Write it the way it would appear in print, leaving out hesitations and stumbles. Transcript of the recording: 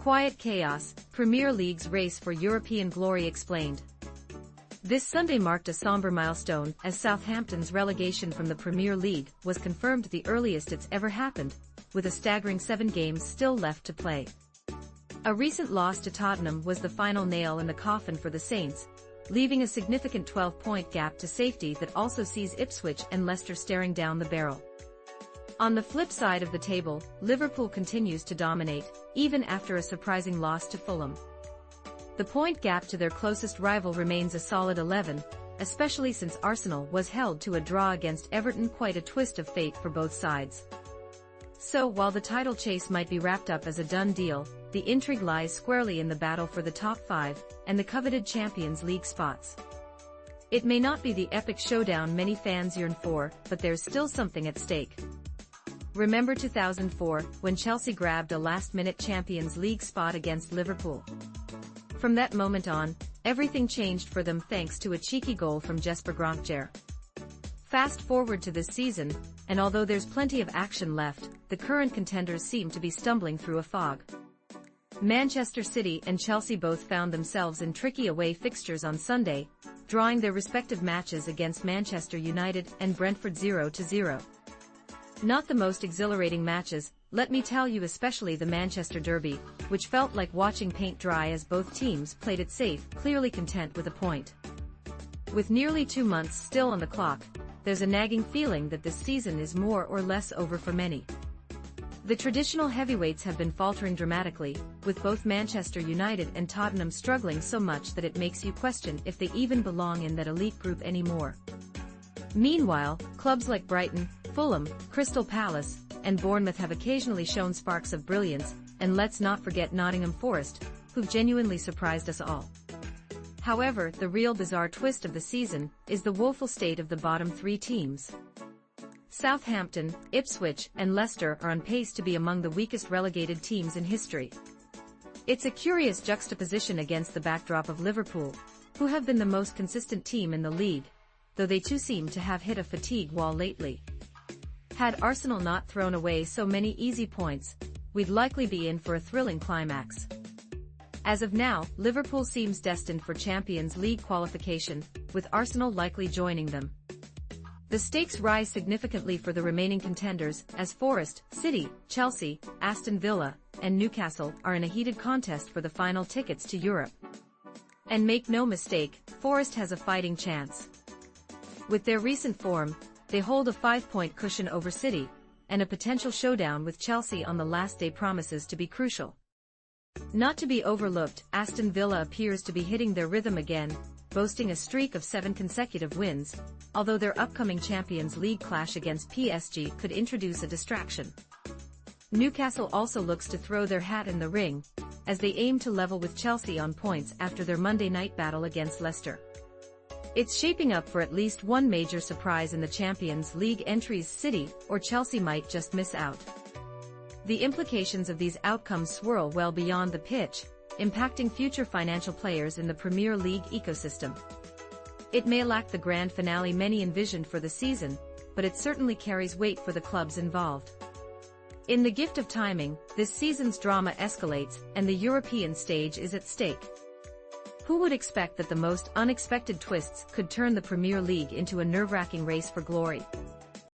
Quiet chaos, Premier League's race for European glory explained. This Sunday marked a somber milestone as Southampton's relegation from the Premier League was confirmed the earliest it's ever happened, with a staggering 7 games still left to play. A recent loss to Tottenham was the final nail in the coffin for the Saints, leaving a significant 12-point gap to safety that also sees Ipswich and Leicester staring down the barrel. On the flip side of the table, Liverpool continues to dominate, even after a surprising loss to Fulham. The point gap to their closest rival remains a solid 11, especially since Arsenal was held to a draw against Everton, quite a twist of fate for both sides. So while the title chase might be wrapped up as a done deal, the intrigue lies squarely in the battle for the top 5 and the coveted Champions League spots. It may not be the epic showdown many fans yearn for, but there's still something at stake. Remember 2004, when Chelsea grabbed a last-minute Champions League spot against Liverpool? From that moment on, everything changed for them thanks to a cheeky goal from Jesper Gronkjær. Fast forward to this season, and although there's plenty of action left, the current contenders seem to be stumbling through a fog. Manchester City and Chelsea both found themselves in tricky away fixtures on Sunday, drawing their respective matches against Manchester United and Brentford 0-0. Not the most exhilarating matches, let me tell you, especially the Manchester Derby, which felt like watching paint dry as both teams played it safe, clearly content with a point. With nearly 2 months still on the clock, there's a nagging feeling that this season is more or less over for many. The traditional heavyweights have been faltering dramatically, with both Manchester United and Tottenham struggling so much that it makes you question if they even belong in that elite group anymore. Meanwhile, clubs like Brighton, Fulham, Crystal Palace, and Bournemouth have occasionally shown sparks of brilliance, and let's not forget Nottingham Forest, who've genuinely surprised us all. However, the real bizarre twist of the season is the woeful state of the bottom 3 teams. Southampton, Ipswich, and Leicester are on pace to be among the weakest relegated teams in history. It's a curious juxtaposition against the backdrop of Liverpool, who have been the most consistent team in the league, though they too seem to have hit a fatigue wall lately. Had Arsenal not thrown away so many easy points, we'd likely be in for a thrilling climax. As of now, Liverpool seems destined for Champions League qualification, with Arsenal likely joining them. The stakes rise significantly for the remaining contenders, as Forest, City, Chelsea, Aston Villa, and Newcastle are in a heated contest for the final tickets to Europe. And make no mistake, Forest has a fighting chance. With their recent form, they hold a 5-point cushion over City, and a potential showdown with Chelsea on the last day promises to be crucial. Not to be overlooked, Aston Villa appears to be hitting their rhythm again, boasting a streak of 7 consecutive wins, although their upcoming Champions League clash against PSG could introduce a distraction. Newcastle also looks to throw their hat in the ring, as they aim to level with Chelsea on points after their Monday night battle against Leicester. It's shaping up for at least one major surprise in the Champions League entries. City or Chelsea might just miss out. The implications of these outcomes swirl well beyond the pitch, impacting future financial players in the Premier League ecosystem. It may lack the grand finale many envisioned for the season, but it certainly carries weight for the clubs involved. In the gift of timing, this season's drama escalates, and the European stage is at stake. Who would expect that the most unexpected twists could turn the Premier League into a nerve-wracking race for glory?